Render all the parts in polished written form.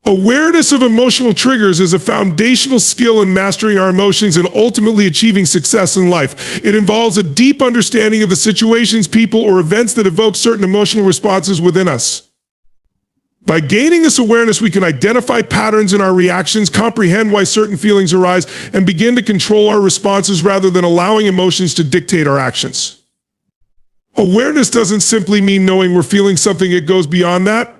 Awareness of emotional triggers is a foundational skill in mastering our emotions and ultimately achieving success in life. It involves a deep understanding of the situations, people, or events that evoke certain emotional responses within us. By gaining this awareness, we can identify patterns in our reactions, comprehend why certain feelings arise, and begin to control our responses rather than allowing emotions to dictate our actions. Awareness doesn't simply mean knowing we're feeling something. It goes beyond that,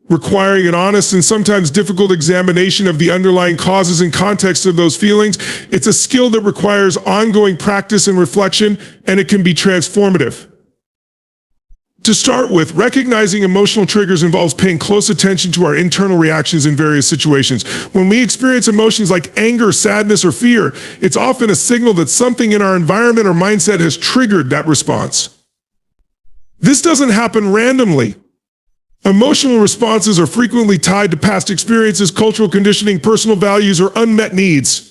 requiring an honest and sometimes difficult examination of the underlying causes and context of those feelings. It's a skill that requires ongoing practice and reflection, and it can be transformative. To start with, recognizing emotional triggers involves paying close attention to our internal reactions in various situations. When we experience emotions like anger, sadness, or fear, it's often a signal that something in our environment or mindset has triggered that response. This doesn't happen randomly. Emotional responses are frequently tied to past experiences, cultural conditioning, personal values, or unmet needs.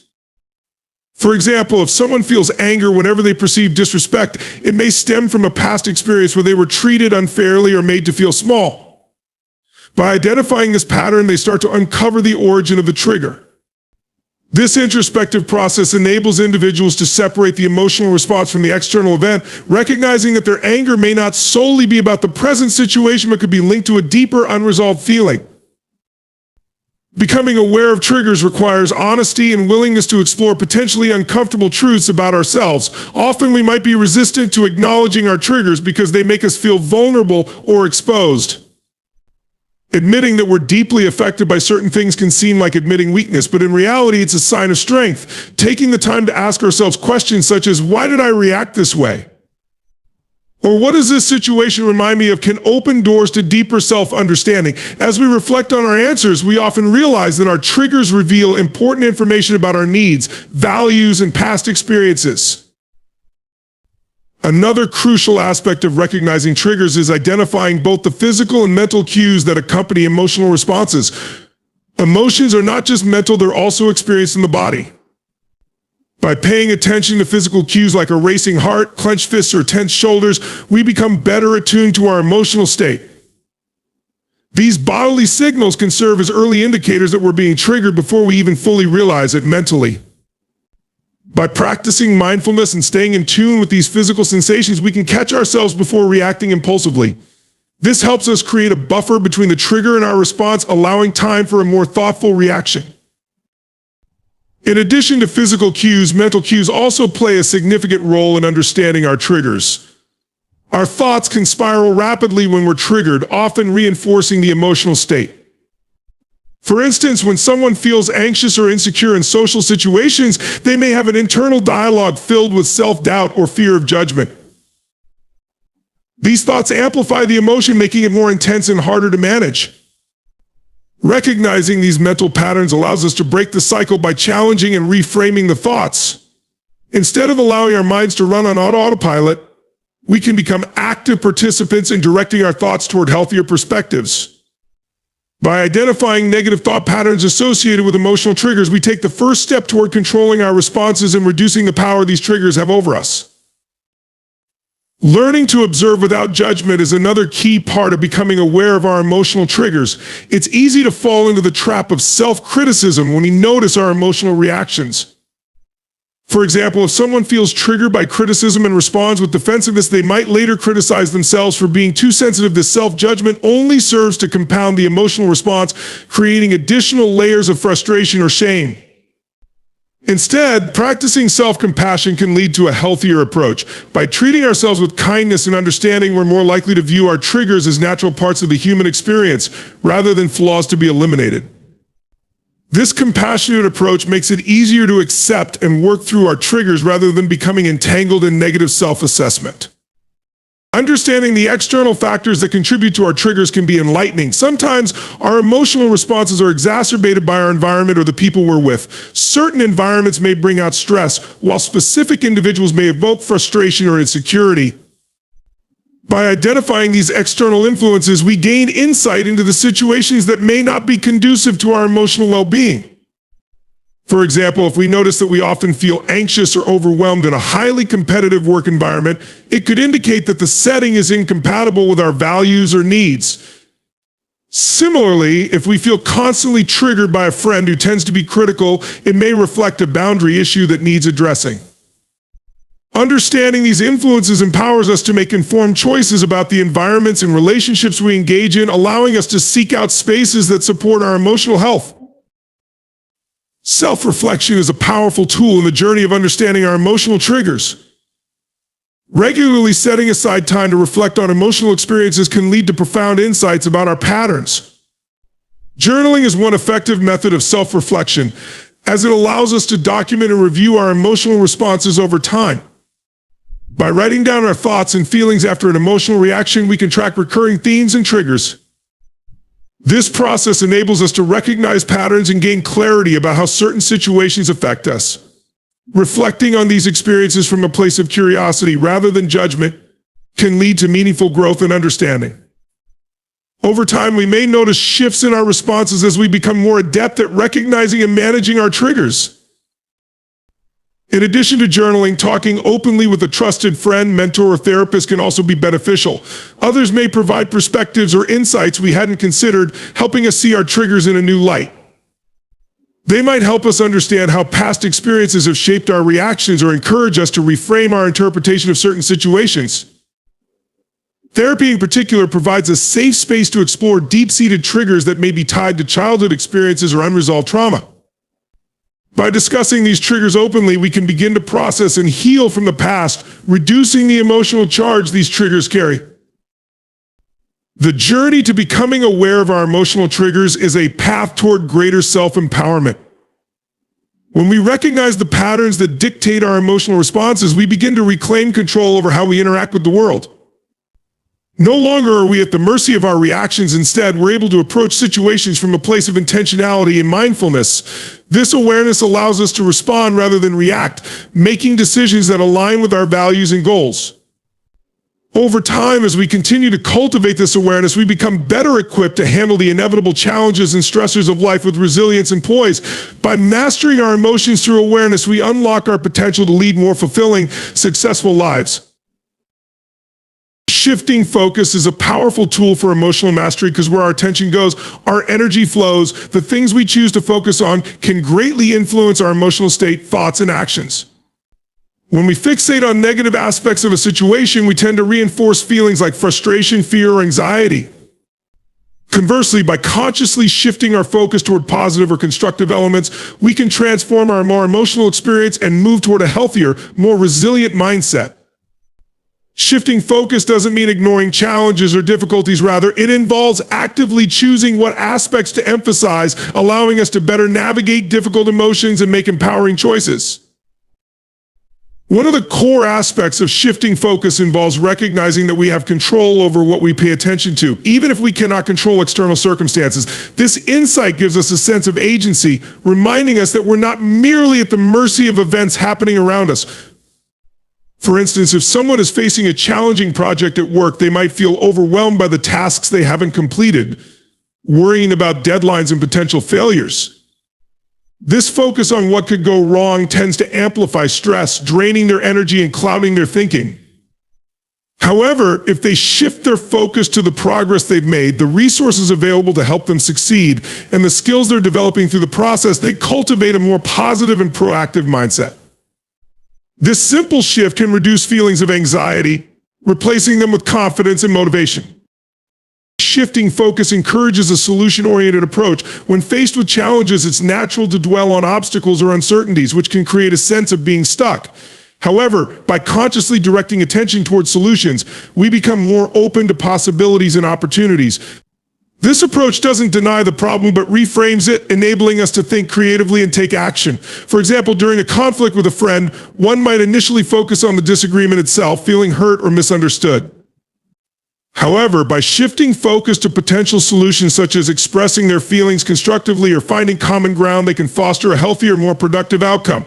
For example, if someone feels anger whenever they perceive disrespect, it may stem from a past experience where they were treated unfairly or made to feel small. By identifying this pattern, they start to uncover the origin of the trigger. This introspective process enables individuals to separate the emotional response from the external event, recognizing that their anger may not solely be about the present situation, but could be linked to a deeper, unresolved feeling. Becoming aware of triggers requires honesty and willingness to explore potentially uncomfortable truths about ourselves. Often we might be resistant to acknowledging our triggers because they make us feel vulnerable or exposed. Admitting that we're deeply affected by certain things can seem like admitting weakness, but in reality, it's a sign of strength. Taking the time to ask ourselves questions such as, why did I react this way? Or what does this situation remind me of, can open doors to deeper self-understanding. As we reflect on our answers, we often realize that our triggers reveal important information about our needs, values, and past experiences. Another crucial aspect of recognizing triggers is identifying both the physical and mental cues that accompany emotional responses. Emotions are not just mental, they're also experienced in the body. By paying attention to physical cues like a racing heart, clenched fists, or tense shoulders, we become better attuned to our emotional state. These bodily signals can serve as early indicators that we're being triggered before we even fully realize it mentally. By practicing mindfulness and staying in tune with these physical sensations, we can catch ourselves before reacting impulsively. This helps us create a buffer between the trigger and our response, allowing time for a more thoughtful reaction. In addition to physical cues, mental cues also play a significant role in understanding our triggers. Our thoughts can spiral rapidly when we're triggered, often reinforcing the emotional state. For instance, when someone feels anxious or insecure in social situations, they may have an internal dialogue filled with self-doubt or fear of judgment. These thoughts amplify the emotion, making it more intense and harder to manage. Recognizing these mental patterns allows us to break the cycle by challenging and reframing the thoughts. Instead of allowing our minds to run on autopilot, we can become active participants in directing our thoughts toward healthier perspectives. By identifying negative thought patterns associated with emotional triggers, we take the first step toward controlling our responses and reducing the power these triggers have over us. Learning to observe without judgment is another key part of becoming aware of our emotional triggers. It's easy to fall into the trap of self-criticism when we notice our emotional reactions. For example, if someone feels triggered by criticism and responds with defensiveness, they might later criticize themselves for being too sensitive. This self-judgment only serves to compound the emotional response, creating additional layers of frustration or shame. Instead, practicing self-compassion can lead to a healthier approach. By treating ourselves with kindness and understanding, we're more likely to view our triggers as natural parts of the human experience, rather than flaws to be eliminated. This compassionate approach makes it easier to accept and work through our triggers rather than becoming entangled in negative self-assessment. Understanding the external factors that contribute to our triggers can be enlightening. Sometimes our emotional responses are exacerbated by our environment or the people we're with. Certain environments may bring out stress, while specific individuals may evoke frustration or insecurity. By identifying these external influences, we gain insight into the situations that may not be conducive to our emotional well-being. For example, if we notice that we often feel anxious or overwhelmed in a highly competitive work environment, it could indicate that the setting is incompatible with our values or needs. Similarly, if we feel constantly triggered by a friend who tends to be critical, it may reflect a boundary issue that needs addressing. Understanding these influences empowers us to make informed choices about the environments and relationships we engage in, allowing us to seek out spaces that support our emotional health. Self-reflection is a powerful tool in the journey of understanding our emotional triggers. Regularly setting aside time to reflect on emotional experiences can lead to profound insights about our patterns. Journaling is one effective method of self-reflection, as it allows us to document and review our emotional responses over time. By writing down our thoughts and feelings after an emotional reaction, we can track recurring themes and triggers. This process enables us to recognize patterns and gain clarity about how certain situations affect us. Reflecting on these experiences from a place of curiosity rather than judgment can lead to meaningful growth and understanding. Over time, we may notice shifts in our responses as we become more adept at recognizing and managing our triggers. In addition to journaling, talking openly with a trusted friend, mentor, or therapist can also be beneficial. Others may provide perspectives or insights we hadn't considered, helping us see our triggers in a new light. They might help us understand how past experiences have shaped our reactions or encourage us to reframe our interpretation of certain situations. Therapy in particular provides a safe space to explore deep-seated triggers that may be tied to childhood experiences or unresolved trauma. By discussing these triggers openly, we can begin to process and heal from the past, reducing the emotional charge these triggers carry. The journey to becoming aware of our emotional triggers is a path toward greater self-empowerment. When we recognize the patterns that dictate our emotional responses, we begin to reclaim control over how we interact with the world. No longer are we at the mercy of our reactions. Instead, we're able to approach situations from a place of intentionality and mindfulness. This awareness allows us to respond rather than react, making decisions that align with our values and goals. Over time, as we continue to cultivate this awareness, we become better equipped to handle the inevitable challenges and stressors of life with resilience and poise. By mastering our emotions through awareness, we unlock our potential to lead more fulfilling, successful lives. Shifting focus is a powerful tool for emotional mastery because where our attention goes, our energy flows. The things we choose to focus on can greatly influence our emotional state, thoughts, and actions. When we fixate on negative aspects of a situation, we tend to reinforce feelings like frustration, fear, or anxiety. Conversely, by consciously shifting our focus toward positive or constructive elements, we can transform our more emotional experience and move toward a healthier, more resilient mindset. Shifting focus doesn't mean ignoring challenges or difficulties. Rather, it involves actively choosing what aspects to emphasize, allowing us to better navigate difficult emotions and make empowering choices. One of the core aspects of shifting focus involves recognizing that we have control over what we pay attention to, even if we cannot control external circumstances. This insight gives us a sense of agency, reminding us that we're not merely at the mercy of events happening around us. For instance, if someone is facing a challenging project at work, they might feel overwhelmed by the tasks they haven't completed, worrying about deadlines and potential failures. This focus on what could go wrong tends to amplify stress, draining their energy and clouding their thinking. However, if they shift their focus to the progress they've made, the resources available to help them succeed, and the skills they're developing through the process, they cultivate a more positive and proactive mindset. This simple shift can reduce feelings of anxiety, replacing them with confidence and motivation. Shifting focus encourages a solution-oriented approach. When faced with challenges, it's natural to dwell on obstacles or uncertainties, which can create a sense of being stuck. However, by consciously directing attention towards solutions, we become more open to possibilities and opportunities. This approach doesn't deny the problem, but reframes it, enabling us to think creatively and take action. For example, during a conflict with a friend, one might initially focus on the disagreement itself, feeling hurt or misunderstood. However, by shifting focus to potential solutions such as expressing their feelings constructively or finding common ground, they can foster a healthier, more productive outcome.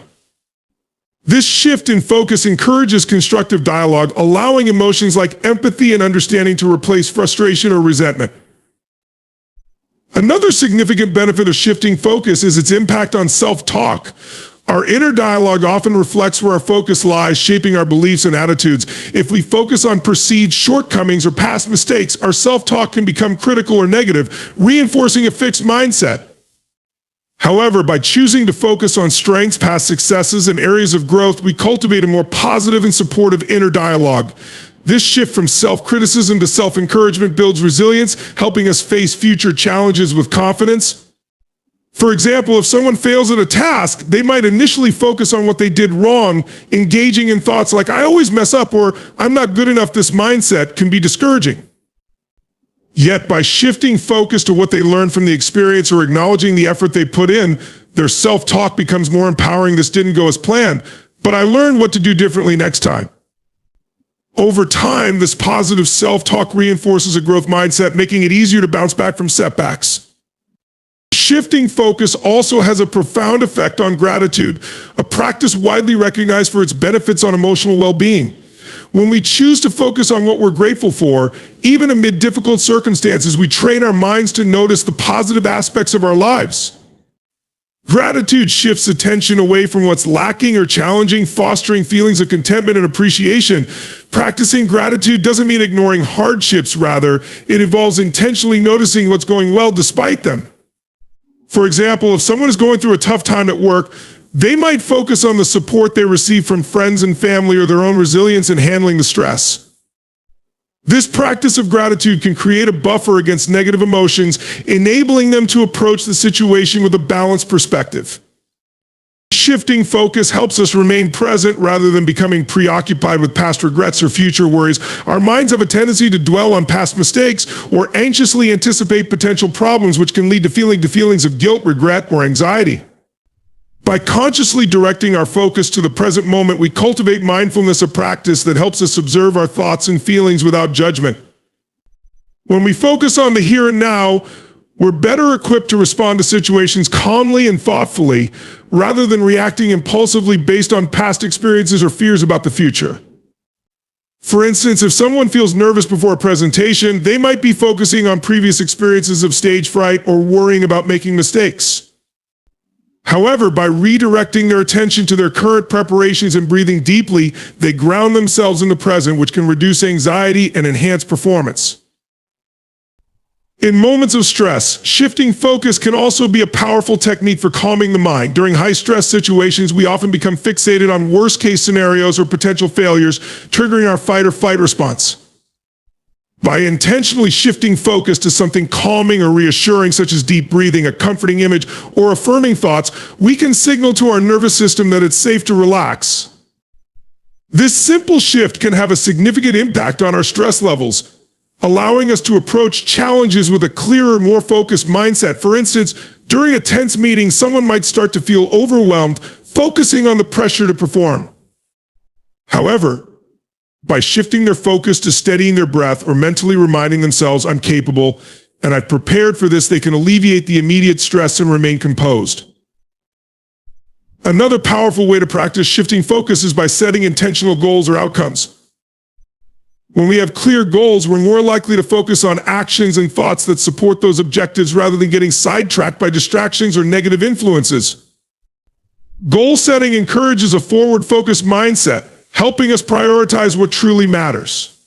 This shift in focus encourages constructive dialogue, allowing emotions like empathy and understanding to replace frustration or resentment. Another significant benefit of shifting focus is its impact on self-talk. Our inner dialogue often reflects where our focus lies, shaping our beliefs and attitudes. If we focus on perceived shortcomings or past mistakes, our self-talk can become critical or negative, reinforcing a fixed mindset. However, by choosing to focus on strengths, past successes, and areas of growth, we cultivate a more positive and supportive inner dialogue. This shift from self-criticism to self-encouragement builds resilience, helping us face future challenges with confidence. For example, if someone fails at a task, they might initially focus on what they did wrong, engaging in thoughts like, I always mess up, or I'm not good enough. This mindset can be discouraging. Yet by shifting focus to what they learned from the experience or acknowledging the effort they put in, their self-talk becomes more empowering. This didn't go as planned, but I learned what to do differently next time. Over time, this positive self-talk reinforces a growth mindset, making it easier to bounce back from setbacks. Shifting focus also has a profound effect on gratitude, a practice widely recognized for its benefits on emotional well-being. When we choose to focus on what we're grateful for, even amid difficult circumstances, we train our minds to notice the positive aspects of our lives. Gratitude shifts attention away from what's lacking or challenging, fostering feelings of contentment and appreciation. Practicing gratitude doesn't mean ignoring hardships, rather, it involves intentionally noticing what's going well despite them. For example, if someone is going through a tough time at work, they might focus on the support they receive from friends and family or their own resilience in handling the stress. This practice of gratitude can create a buffer against negative emotions, enabling them to approach the situation with a balanced perspective. Shifting focus helps us remain present rather than becoming preoccupied with past regrets or future worries. Our minds have a tendency to dwell on past mistakes or anxiously anticipate potential problems, which can lead to feelings of guilt, regret, or anxiety. By consciously directing our focus to the present moment, we cultivate mindfulness, a practice that helps us observe our thoughts and feelings without judgment. When we focus on the here and now, we're better equipped to respond to situations calmly and thoughtfully, rather than reacting impulsively based on past experiences or fears about the future. For instance, if someone feels nervous before a presentation, they might be focusing on previous experiences of stage fright or worrying about making mistakes. However, by redirecting their attention to their current preparations and breathing deeply, they ground themselves in the present, which can reduce anxiety and enhance performance. In moments of stress, shifting focus can also be a powerful technique for calming the mind. During high-stress situations, we often become fixated on worst-case scenarios or potential failures, triggering our fight-or-flight response. By intentionally shifting focus to something calming or reassuring, such as deep breathing, a comforting image, or affirming thoughts, we can signal to our nervous system that it's safe to relax. This simple shift can have a significant impact on our stress levels, allowing us to approach challenges with a clearer, more focused mindset. For instance, during a tense meeting, someone might start to feel overwhelmed, focusing on the pressure to perform. However, by shifting their focus to steadying their breath or mentally reminding themselves, I'm capable and I've prepared for this, they can alleviate the immediate stress and remain composed. Another powerful way to practice shifting focus is by setting intentional goals or outcomes. When we have clear goals, we're more likely to focus on actions and thoughts that support those objectives rather than getting sidetracked by distractions or negative influences. Goal setting encourages a forward-focused mindset, helping us prioritize what truly matters.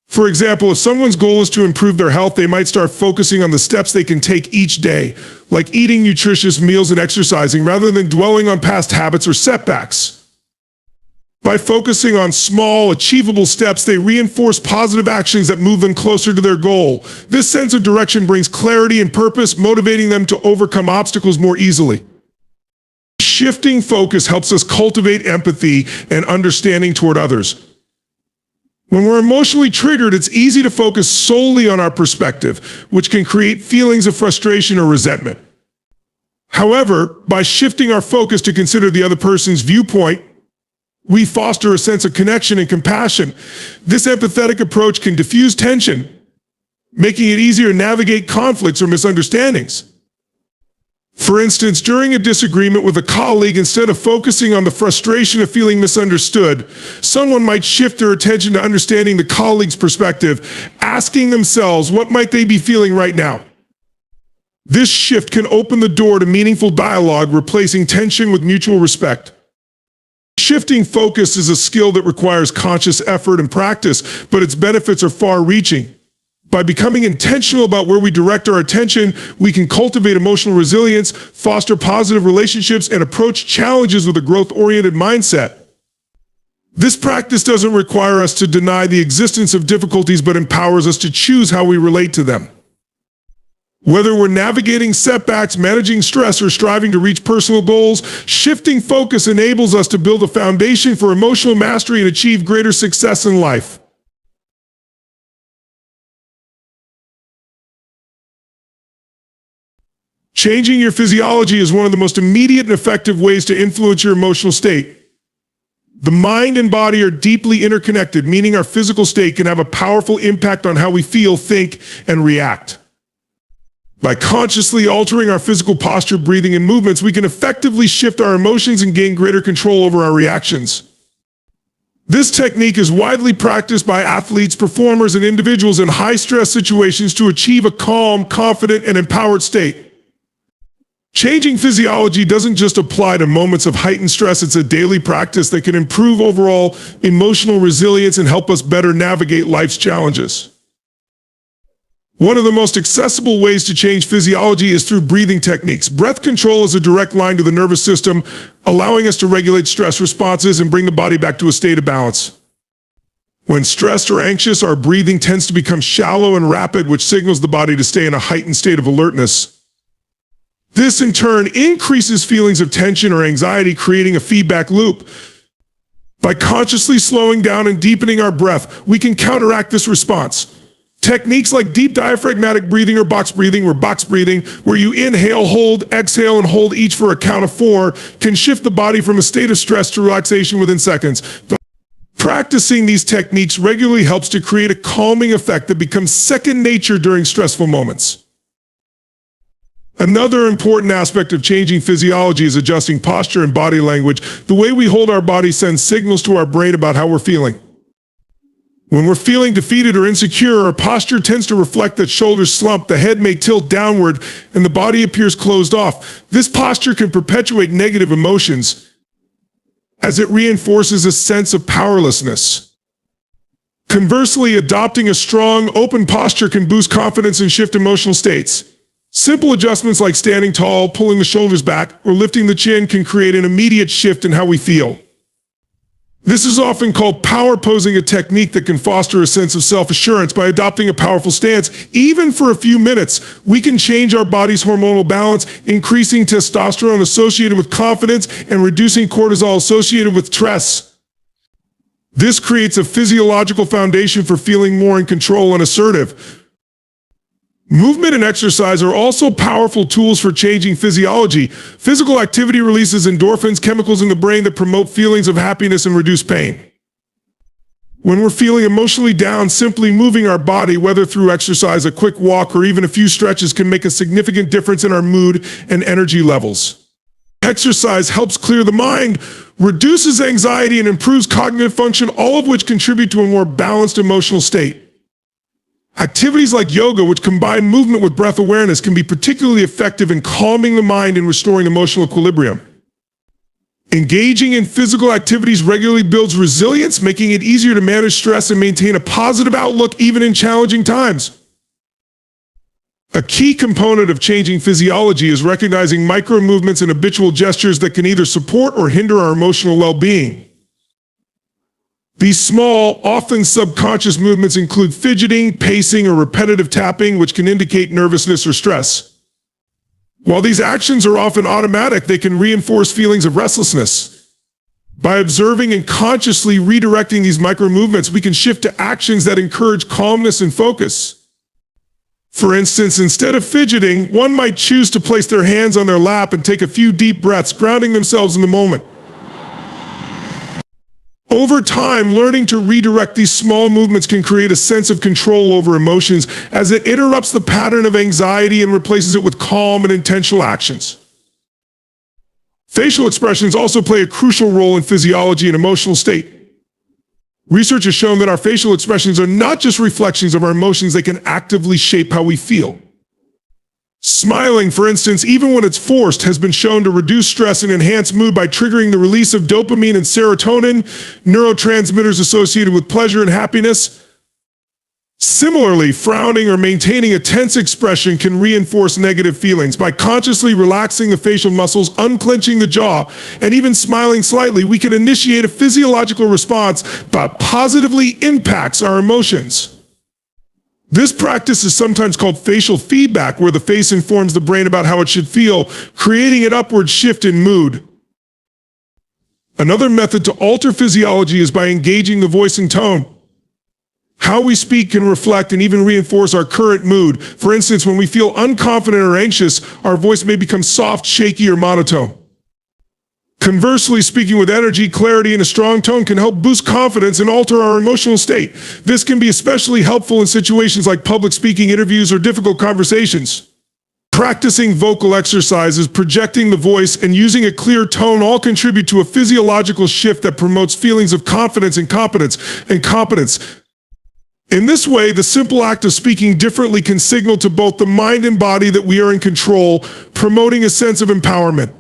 For example, if someone's goal is to improve their health, they might start focusing on the steps they can take each day, like eating nutritious meals and exercising, rather than dwelling on past habits or setbacks. By focusing on small, achievable steps, they reinforce positive actions that move them closer to their goal. This sense of direction brings clarity and purpose, motivating them to overcome obstacles more easily. Shifting focus helps us cultivate empathy and understanding toward others. When we're emotionally triggered, it's easy to focus solely on our perspective, which can create feelings of frustration or resentment. However, by shifting our focus to consider the other person's viewpoint, we foster a sense of connection and compassion. This empathetic approach can diffuse tension, making it easier to navigate conflicts or misunderstandings. For instance, during a disagreement with a colleague, instead of focusing on the frustration of feeling misunderstood, someone might shift their attention to understanding the colleague's perspective, asking themselves, what might they be feeling right now? This shift can open the door to meaningful dialogue, replacing tension with mutual respect. Shifting focus is a skill that requires conscious effort and practice, but its benefits are far-reaching. By becoming intentional about where we direct our attention, we can cultivate emotional resilience, foster positive relationships, and approach challenges with a growth-oriented mindset. This practice doesn't require us to deny the existence of difficulties, but empowers us to choose how we relate to them. Whether we're navigating setbacks, managing stress, or striving to reach personal goals, shifting focus enables us to build a foundation for emotional mastery and achieve greater success in life. Changing your physiology is one of the most immediate and effective ways to influence your emotional state. The mind and body are deeply interconnected, meaning our physical state can have a powerful impact on how we feel, think, and react. By consciously altering our physical posture, breathing, and movements, we can effectively shift our emotions and gain greater control over our reactions. This technique is widely practiced by athletes, performers, and individuals in high-stress situations to achieve a calm, confident, and empowered state. Changing physiology doesn't just apply to moments of heightened stress, it's a daily practice that can improve overall emotional resilience and help us better navigate life's challenges. One of the most accessible ways to change physiology is through breathing techniques. Breath control is a direct line to the nervous system, allowing us to regulate stress responses and bring the body back to a state of balance. When stressed or anxious, our breathing tends to become shallow and rapid, which signals the body to stay in a heightened state of alertness. This, in turn, increases feelings of tension or anxiety, creating a feedback loop. By consciously slowing down and deepening our breath, we can counteract this response. Techniques like deep diaphragmatic breathing or box breathing, where you inhale, hold, exhale, and hold each for a count of 4, can shift the body from a state of stress to relaxation within seconds. Practicing these techniques regularly helps to create a calming effect that becomes second nature during stressful moments. Another important aspect of changing physiology is adjusting posture and body language. The way we hold our body sends signals to our brain about how we're feeling. When we're feeling defeated or insecure, our posture tends to reflect that shoulders slump, the head may tilt downward, and the body appears closed off. This posture can perpetuate negative emotions, as it reinforces a sense of powerlessness. Conversely, adopting a strong, open posture can boost confidence and shift emotional states. Simple adjustments like standing tall, pulling the shoulders back, or lifting the chin can create an immediate shift in how we feel. This is often called power posing, a technique that can foster a sense of self-assurance. By adopting a powerful stance, even for a few minutes, we can change our body's hormonal balance, increasing testosterone associated with confidence and reducing cortisol associated with stress. This creates a physiological foundation for feeling more in control and assertive. Movement and exercise are also powerful tools for changing physiology. Physical activity releases endorphins, chemicals in the brain that promote feelings of happiness and reduce pain. When we're feeling emotionally down, simply moving our body, whether through exercise, a quick walk, or even a few stretches, can make a significant difference in our mood and energy levels. Exercise helps clear the mind, reduces anxiety, and improves cognitive function, all of which contribute to a more balanced emotional state. Activities like yoga, which combine movement with breath awareness, can be particularly effective in calming the mind and restoring emotional equilibrium. Engaging in physical activities regularly builds resilience, making it easier to manage stress and maintain a positive outlook even in challenging times. A key component of changing physiology is recognizing micro movements and habitual gestures that can either support or hinder our emotional well-being. These small, often subconscious movements include fidgeting, pacing, or repetitive tapping, which can indicate nervousness or stress. While these actions are often automatic, they can reinforce feelings of restlessness. By observing and consciously redirecting these micro movements, we can shift to actions that encourage calmness and focus. For instance, instead of fidgeting, one might choose to place their hands on their lap and take a few deep breaths, grounding themselves in the moment. Over time, learning to redirect these small movements can create a sense of control over emotions, as it interrupts the pattern of anxiety and replaces it with calm and intentional actions. Facial expressions also play a crucial role in physiology and emotional state. Research has shown that our facial expressions are not just reflections of our emotions, they can actively shape how we feel. Smiling, for instance, even when it's forced, has been shown to reduce stress and enhance mood by triggering the release of dopamine and serotonin, neurotransmitters associated with pleasure and happiness. Similarly, frowning or maintaining a tense expression can reinforce negative feelings. By consciously relaxing the facial muscles, unclenching the jaw, and even smiling slightly, we can initiate a physiological response that positively impacts our emotions. This practice is sometimes called facial feedback, where the face informs the brain about how it should feel, creating an upward shift in mood. Another method to alter physiology is by engaging the voice and tone. How we speak can reflect and even reinforce our current mood. For instance, when we feel unconfident or anxious, our voice may become soft, shaky, or monotone. Conversely, speaking with energy, clarity, and a strong tone can help boost confidence and alter our emotional state. This can be especially helpful in situations like public speaking, interviews, or difficult conversations. Practicing vocal exercises, projecting the voice, and using a clear tone all contribute to a physiological shift that promotes feelings of confidence and competence. In this way, the simple act of speaking differently can signal to both the mind and body that we are in control, promoting a sense of empowerment.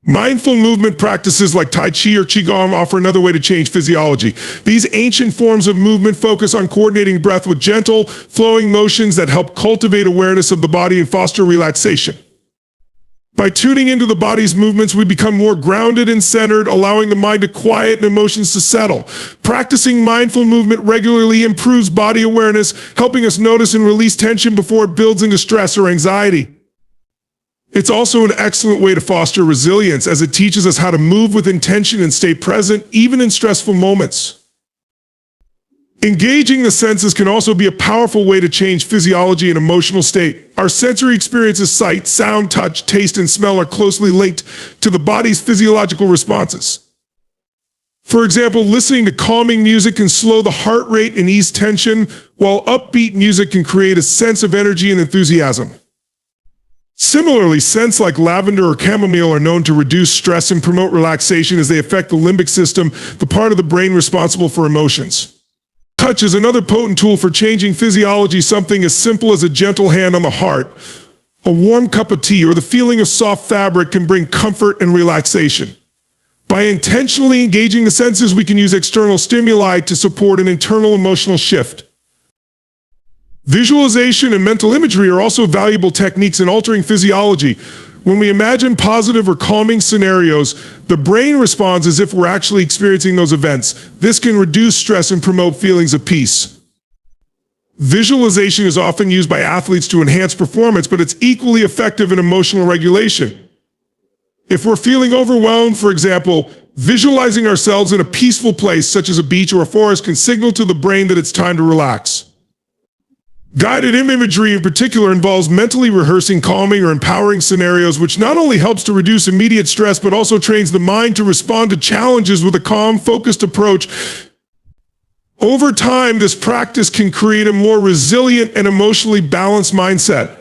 Mindful movement practices like Tai Chi or Qigong offer another way to change physiology. These ancient forms of movement focus on coordinating breath with gentle, flowing motions that help cultivate awareness of the body and foster relaxation. By tuning into the body's movements, we become more grounded and centered, allowing the mind to quiet and emotions to settle. Practicing mindful movement regularly improves body awareness, helping us notice and release tension before it builds into stress or anxiety. It's also an excellent way to foster resilience, as it teaches us how to move with intention and stay present, even in stressful moments. Engaging the senses can also be a powerful way to change physiology and emotional state. Our sensory experiences, sight, sound, touch, taste, and smell are closely linked to the body's physiological responses. For example, listening to calming music can slow the heart rate and ease tension, while upbeat music can create a sense of energy and enthusiasm. Similarly, scents like lavender or chamomile are known to reduce stress and promote relaxation as they affect the limbic system, the part of the brain responsible for emotions. Touch is another potent tool for changing physiology. Something as simple as a gentle hand on the heart, a warm cup of tea, or the feeling of soft fabric can bring comfort and relaxation. By intentionally engaging the senses, we can use external stimuli to support an internal emotional shift. Visualization and mental imagery are also valuable techniques in altering physiology. When we imagine positive or calming scenarios, the brain responds as if we're actually experiencing those events. This can reduce stress and promote feelings of peace. Visualization is often used by athletes to enhance performance, but it's equally effective in emotional regulation. If we're feeling overwhelmed, for example, visualizing ourselves in a peaceful place, such as a beach or a forest, can signal to the brain that it's time to relax. Guided imagery in particular involves mentally rehearsing calming or empowering scenarios, which not only helps to reduce immediate stress, but also trains the mind to respond to challenges with a calm, focused approach. Over time, this practice can create a more resilient and emotionally balanced mindset.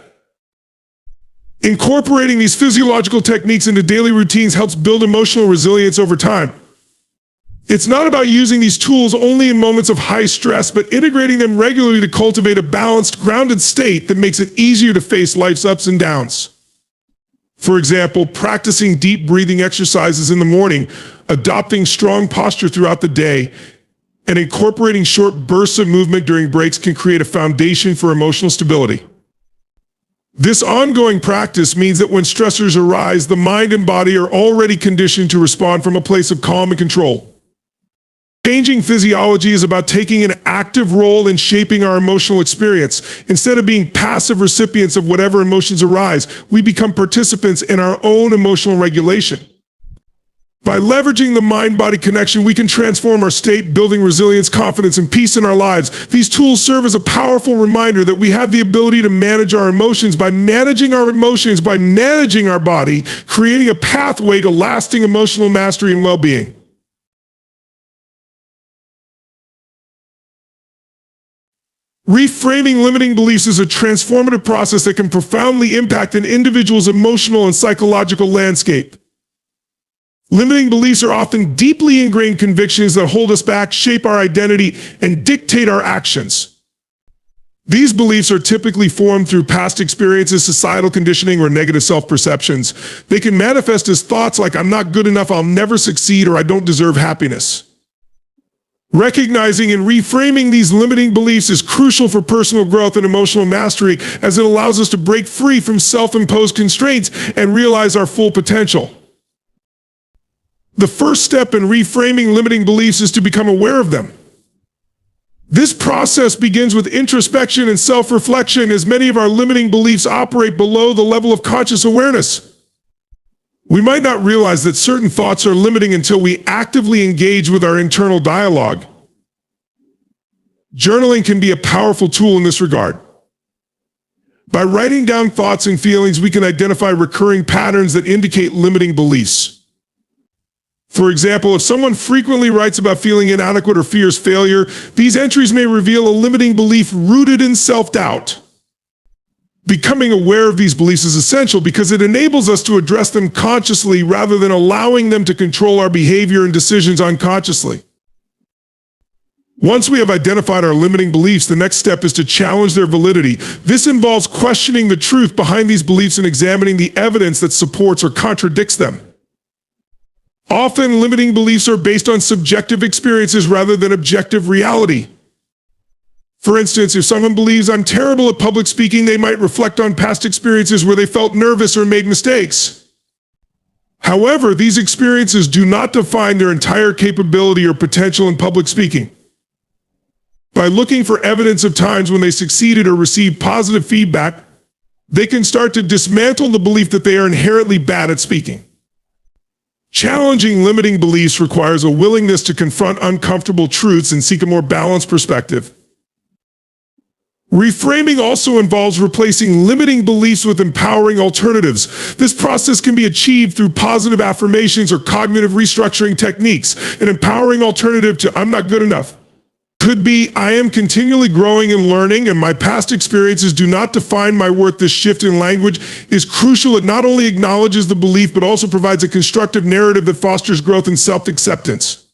Incorporating these physiological techniques into daily routines helps build emotional resilience over time. It's not about using these tools only in moments of high stress, but integrating them regularly to cultivate a balanced, grounded state that makes it easier to face life's ups and downs. For example, practicing deep breathing exercises in the morning, adopting strong posture throughout the day, and incorporating short bursts of movement during breaks can create a foundation for emotional stability. This ongoing practice means that when stressors arise, the mind and body are already conditioned to respond from a place of calm and control. Changing physiology is about taking an active role in shaping our emotional experience. Instead of being passive recipients of whatever emotions arise, we become participants in our own emotional regulation. By leveraging the mind-body connection, we can transform our state, building resilience, confidence, and peace in our lives. These tools serve as a powerful reminder that we have the ability to manage our emotions. By managing our emotions, by managing our body, creating a pathway to lasting emotional mastery and well-being. Reframing limiting beliefs is a transformative process that can profoundly impact an individual's emotional and psychological landscape. Limiting beliefs are often deeply ingrained convictions that hold us back, shape our identity, and dictate our actions. These beliefs are typically formed through past experiences, societal conditioning, or negative self-perceptions. They can manifest as thoughts like, I'm not good enough, I'll never succeed, or I don't deserve happiness. Recognizing and reframing these limiting beliefs is crucial for personal growth and emotional mastery, as it allows us to break free from self-imposed constraints and realize our full potential. The first step in reframing limiting beliefs is to become aware of them. This process begins with introspection and self-reflection, as many of our limiting beliefs operate below the level of conscious awareness. We might not realize that certain thoughts are limiting until we actively engage with our internal dialogue. Journaling can be a powerful tool in this regard. By writing down thoughts and feelings, we can identify recurring patterns that indicate limiting beliefs. For example, if someone frequently writes about feeling inadequate or fears failure, these entries may reveal a limiting belief rooted in self-doubt. Becoming aware of these beliefs is essential because it enables us to address them consciously rather than allowing them to control our behavior and decisions unconsciously. Once we have identified our limiting beliefs, the next step is to challenge their validity. This involves questioning the truth behind these beliefs and examining the evidence that supports or contradicts them. Often, limiting beliefs are based on subjective experiences rather than objective reality. For instance, if someone believes I'm terrible at public speaking, they might reflect on past experiences where they felt nervous or made mistakes. However, these experiences do not define their entire capability or potential in public speaking. By looking for evidence of times when they succeeded or received positive feedback, they can start to dismantle the belief that they are inherently bad at speaking. Challenging limiting beliefs requires a willingness to confront uncomfortable truths and seek a more balanced perspective. Reframing also involves replacing limiting beliefs with empowering alternatives. This process can be achieved through positive affirmations or cognitive restructuring techniques. An empowering alternative to I'm not good enough could be I am continually growing and learning, and my past experiences do not define my worth. This shift in language is crucial. It not only acknowledges the belief, but also provides a constructive narrative that fosters growth and self-acceptance.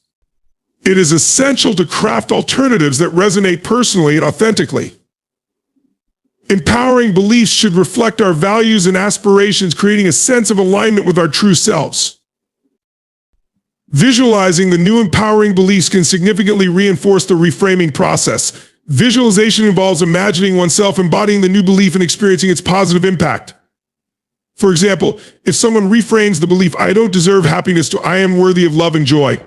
It is essential to craft alternatives that resonate personally and authentically. Empowering beliefs should reflect our values and aspirations, creating a sense of alignment with our true selves. Visualizing the new empowering beliefs can significantly reinforce the reframing process. Visualization involves imagining oneself embodying the new belief and experiencing its positive impact. For example, if someone reframes the belief, I don't deserve happiness, to I am worthy of love and joy,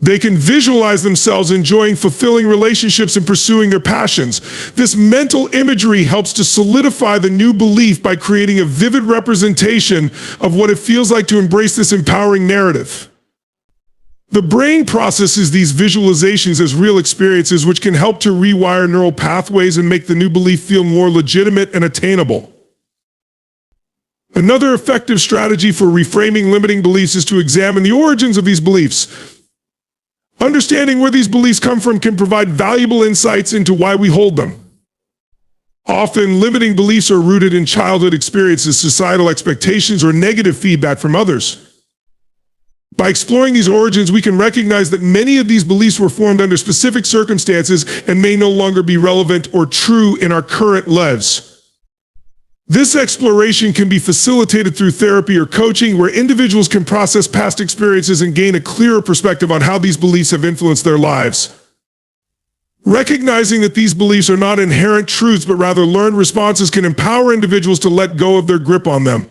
they can visualize themselves enjoying fulfilling relationships and pursuing their passions. This mental imagery helps to solidify the new belief by creating a vivid representation of what it feels like to embrace this empowering narrative. The brain processes these visualizations as real experiences, which can help to rewire neural pathways and make the new belief feel more legitimate and attainable. Another effective strategy for reframing limiting beliefs is to examine the origins of these beliefs. Understanding where these beliefs come from can provide valuable insights into why we hold them. Often, limiting beliefs are rooted in childhood experiences, societal expectations, or negative feedback from others. By exploring these origins, we can recognize that many of these beliefs were formed under specific circumstances and may no longer be relevant or true in our current lives. This exploration can be facilitated through therapy or coaching, where individuals can process past experiences and gain a clearer perspective on how these beliefs have influenced their lives. Recognizing that these beliefs are not inherent truths but rather learned responses can empower individuals to let go of their grip on them.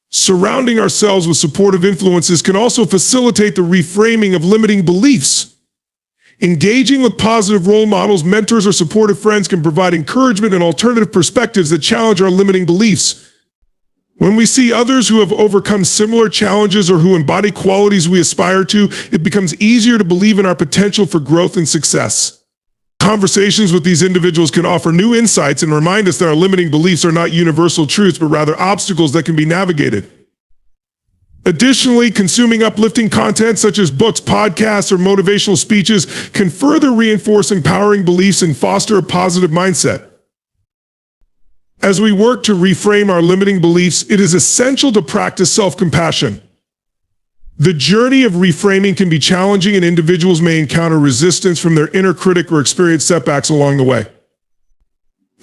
Surrounding ourselves with supportive influences can also facilitate the reframing of limiting beliefs. Engaging with positive role models, mentors, or supportive friends can provide encouragement and alternative perspectives that challenge our limiting beliefs. When we see others who have overcome similar challenges or who embody qualities we aspire to, it becomes easier to believe in our potential for growth and success. Conversations with these individuals can offer new insights and remind us that our limiting beliefs are not universal truths, but rather obstacles that can be navigated. Additionally, consuming uplifting content such as books, podcasts, or motivational speeches can further reinforce empowering beliefs and foster a positive mindset. As we work to reframe our limiting beliefs, it is essential to practice self-compassion. The journey of reframing can be challenging, and individuals may encounter resistance from their inner critic or experience setbacks along the way.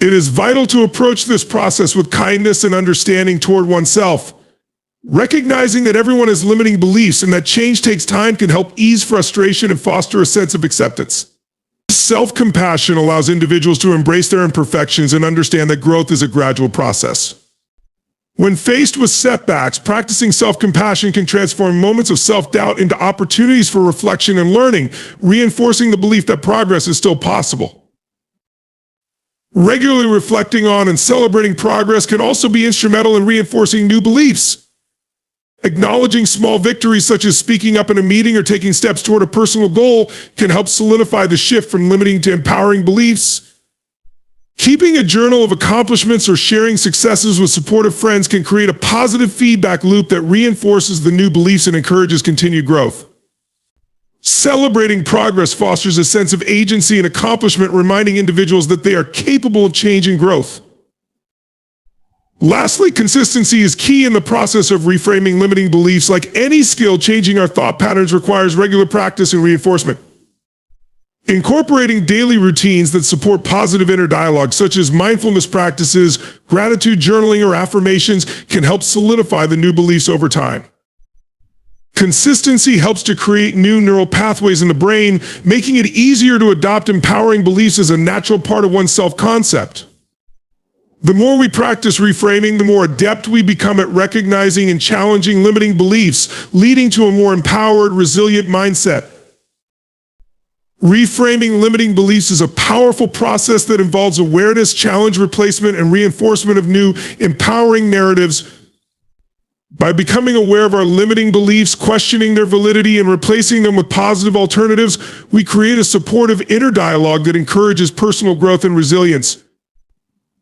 It is vital to approach this process with kindness and understanding toward oneself. Recognizing that everyone has limiting beliefs and that change takes time can help ease frustration and foster a sense of acceptance. Self-compassion allows individuals to embrace their imperfections and understand that growth is a gradual process. When faced with setbacks, practicing self-compassion can transform moments of self-doubt into opportunities for reflection and learning, reinforcing the belief that progress is still possible. Regularly reflecting on and celebrating progress can also be instrumental in reinforcing new beliefs. Acknowledging small victories such as speaking up in a meeting or taking steps toward a personal goal can help solidify the shift from limiting to empowering beliefs. Keeping a journal of accomplishments or sharing successes with supportive friends can create a positive feedback loop that reinforces the new beliefs and encourages continued growth. Celebrating progress fosters a sense of agency and accomplishment, reminding individuals that they are capable of change and growth. Lastly, consistency is key in the process of reframing limiting beliefs. Like any skill, changing our thought patterns requires regular practice and reinforcement. Incorporating daily routines that support positive inner dialogue, such as mindfulness practices, gratitude journaling, or affirmations, can help solidify the new beliefs over time. Consistency helps to create new neural pathways in the brain, making it easier to adopt empowering beliefs as a natural part of one's self-concept. The more we practice reframing, the more adept we become at recognizing and challenging limiting beliefs, leading to a more empowered, resilient mindset. Reframing limiting beliefs is a powerful process that involves awareness, challenge, replacement, and reinforcement of new, empowering narratives. By becoming aware of our limiting beliefs, questioning their validity, and replacing them with positive alternatives, we create a supportive inner dialogue that encourages personal growth and resilience.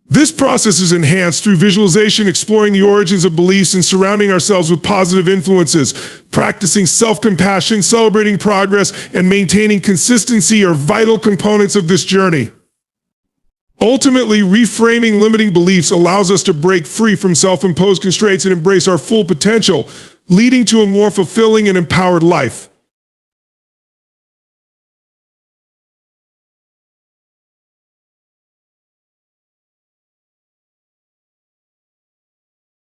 This process is enhanced through visualization, exploring the origins of beliefs, and surrounding ourselves with positive influences. Practicing self-compassion, celebrating progress, and maintaining consistency are vital components of this journey. Ultimately, reframing limiting beliefs allows us to break free from self-imposed constraints and embrace our full potential, leading to a more fulfilling and empowered life.